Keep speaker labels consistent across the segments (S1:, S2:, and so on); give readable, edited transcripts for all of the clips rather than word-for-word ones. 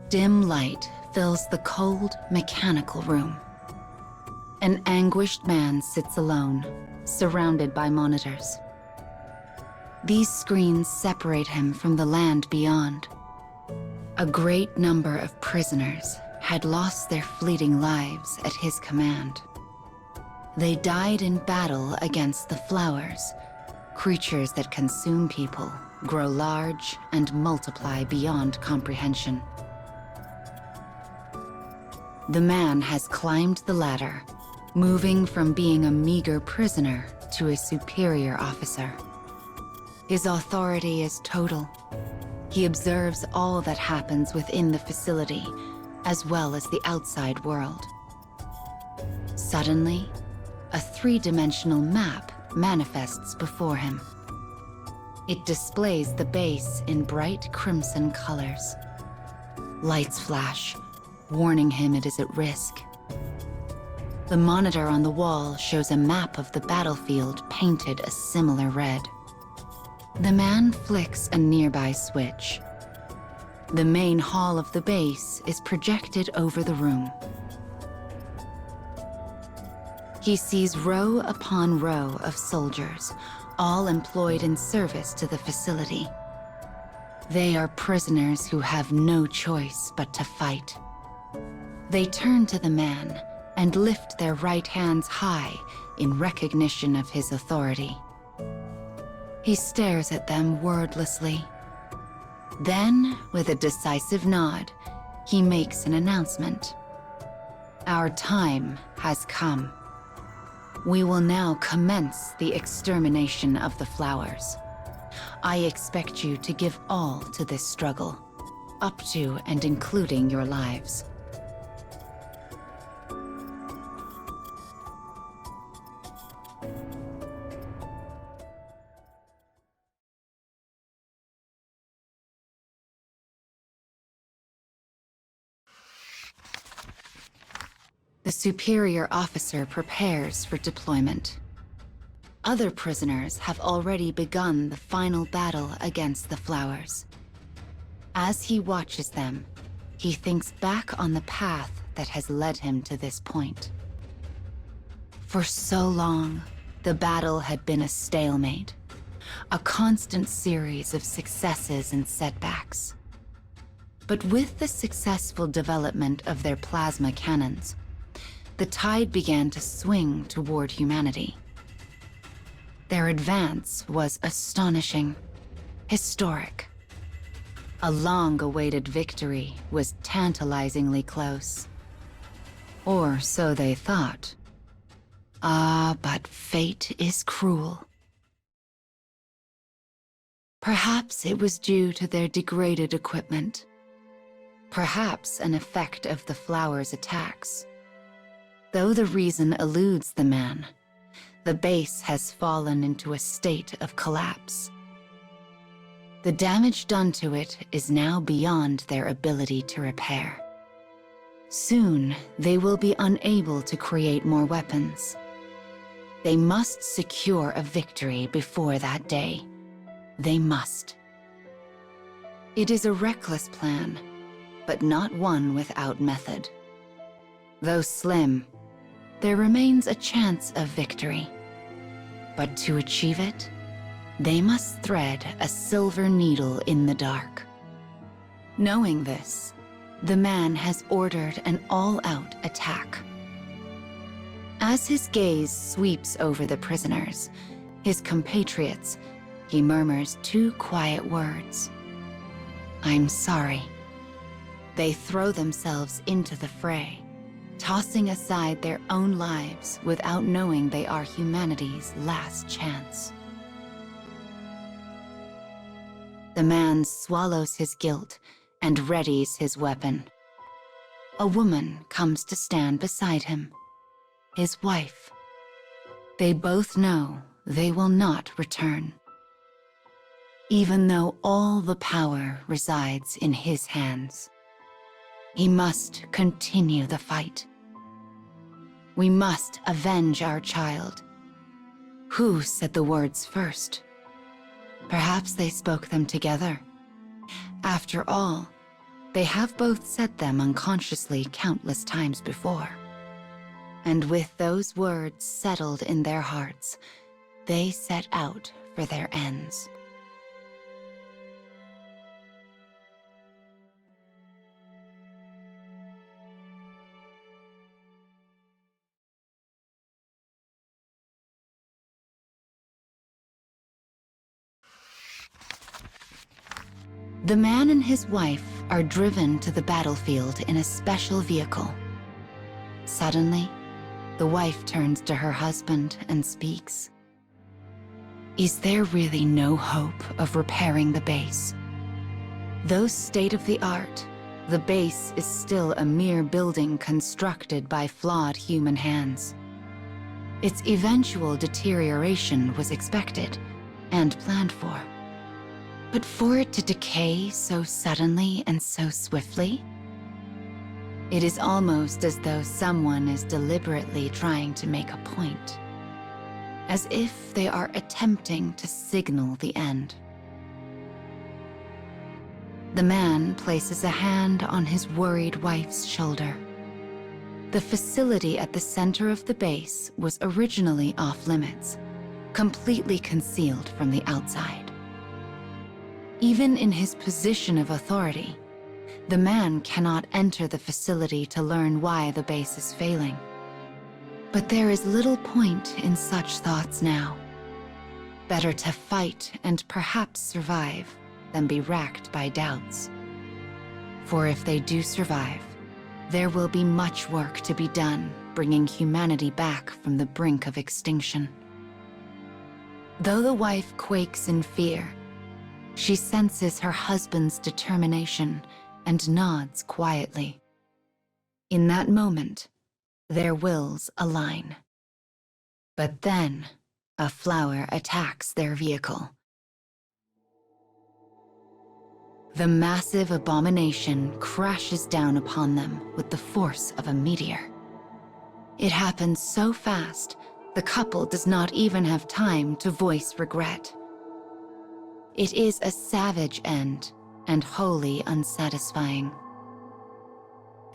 S1: Dim light fills the cold, mechanical room. An anguished man sits alone, surrounded by monitors. These screens separate him from the land beyond. A great number of prisoners had lost their fleeting lives at his command. They died in battle against the flowers, creatures that consume people, grow large, and multiply beyond comprehension. The man has climbed the ladder, moving from being a meager prisoner to a superior officer. His authority is total. He observes all that happens within the facility, as well as the outside world. Suddenly, a three-dimensional map manifests before him. It displays the base in bright crimson colors. Lights flash, warning him it is at risk. The monitor on the wall shows a map of the battlefield painted a similar red. The man flicks a nearby switch. The main hall of the base is projected over the room. He sees row upon row of soldiers, all employed in service to the facility. They are prisoners who have no choice but to fight. They turn to the man and lift their right hands high in recognition of his authority. He stares at them wordlessly. Then, with a decisive nod, he makes an announcement. Our time has come. We will now commence the extermination of the flowers. I expect you to give all to this struggle, up to and including your lives. The superior officer prepares for deployment. Other prisoners have already begun the final battle against the flowers. As he watches them, he thinks back on the path that has led him to this point. For so long, the battle had been a stalemate, a constant series of successes and setbacks. But with the successful development of their plasma cannons, the tide began to swing toward humanity. Their advance was astonishing, historic. A long-awaited victory was tantalizingly close. Or so they thought. Ah, but fate is cruel. Perhaps it was due to their degraded equipment. Perhaps an effect of the flowers' attacks. Though the reason eludes the man, the base has fallen into a state of collapse. The damage done to it is now beyond their ability to repair. Soon, they will be unable to create more weapons. They must secure a victory before that day. They must. It is a reckless plan, but not one without method. Though slim, there remains a chance of victory. But to achieve it, they must thread a silver needle in the dark. Knowing this, the man has ordered an all-out attack. As his gaze sweeps over the prisoners, his compatriots, he murmurs two quiet words. I'm sorry. They throw themselves into the fray, tossing aside their own lives without knowing they are humanity's last chance. The man swallows his guilt and readies his weapon. A woman comes to stand beside him, his wife. They both know they will not return. Even though all the power resides in his hands, he must continue the fight. We must avenge our child. Who said the words first? Perhaps they spoke them together. After all, They have both said them unconsciously countless times before. And with those words settled in their hearts, they set out for their ends. The man and his wife are driven to the battlefield in a special vehicle. Suddenly, the wife turns to her husband and speaks. Is there really no hope of repairing the base? Though state-of-the-art, the base is still a mere building constructed by flawed human hands. Its eventual deterioration was expected and planned for. But for it to decay so suddenly and so swiftly, it is almost as though someone is deliberately trying to make a point, as if they are attempting to signal the end. The man places a hand on his worried wife's shoulder. The facility at the center of the base was originally off-limits, completely concealed from the outside. Even in his position of authority, the man cannot enter the facility to learn why the base is failing. But there is little point in such thoughts now. Better to fight and perhaps survive than be racked by doubts. For if they do survive, there will be much work to be done bringing humanity back from the brink of extinction. Though the wife quakes in fear, she senses her husband's determination and nods quietly. In that moment, their wills align. But then, a flower attacks their vehicle. The massive abomination crashes down upon them with the force of a meteor. It happens so fast, the couple does not even have time to voice regret. It is a savage end and wholly unsatisfying.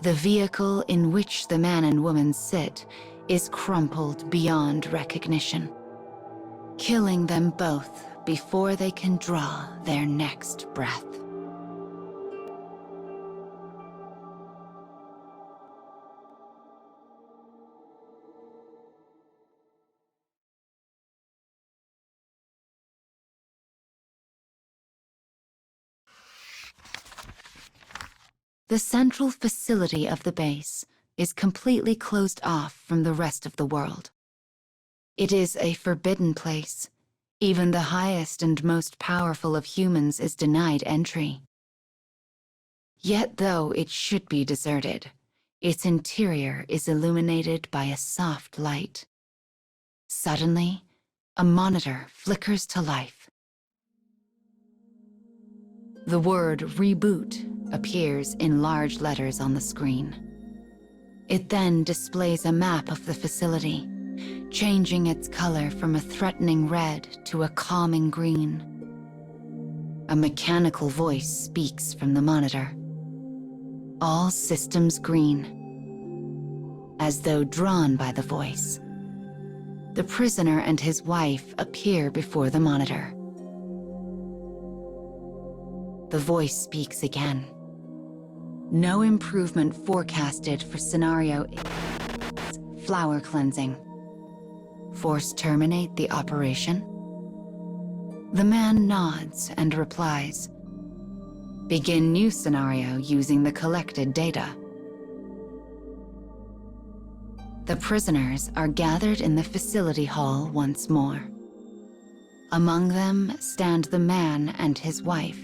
S1: The vehicle in which the man and woman sit is crumpled beyond recognition, killing them both before they can draw their next breath. The central facility of the base is completely closed off from the rest of the world. It is a forbidden place. Even the highest and most powerful of humans is denied entry. Yet though it should be deserted, its interior is illuminated by a soft light. Suddenly, a monitor flickers to life. The word "reboot" appears in large letters on the screen. It then displays a map of the facility, changing its color from a threatening red to a calming green. A mechanical voice speaks from the monitor. All systems green. As though drawn by the voice, the prisoner and his wife appear before the monitor. The voice speaks again. No improvement forecasted for scenario 8. Flower cleansing. Force terminate the operation? The man nods and replies. Begin new scenario using the collected data. The prisoners are gathered in the facility hall once more. Among them stand the man and his wife,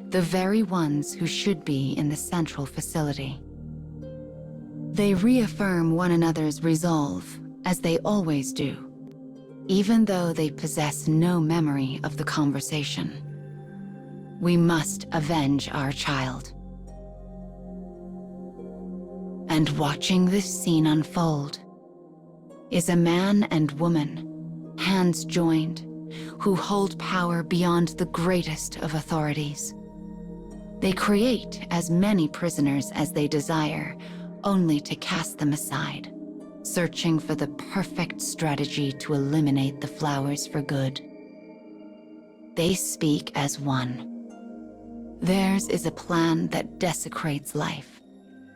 S1: the very ones who should be in the central facility. They reaffirm one another's resolve, as they always do, even though they possess no memory of the conversation. We must avenge our child. And watching this scene unfold is a man and woman, hands joined, who hold power beyond the greatest of authorities. They create as many prisoners as they desire, only to cast them aside, searching for the perfect strategy to eliminate the flowers for good. They speak as one. Theirs is a plan that desecrates life,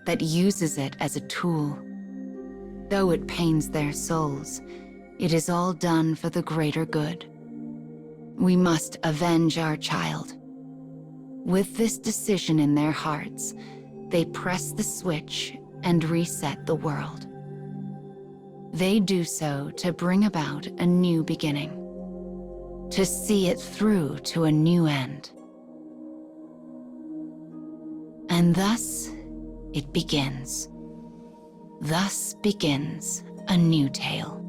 S1: that uses it as a tool. Though it pains their souls, it is all done for the greater good. We must avenge our child. With this decision in their hearts, they press the switch and reset the world. They do so to bring about a new beginning, to see it through to a new end. And thus it begins. Thus begins a new tale.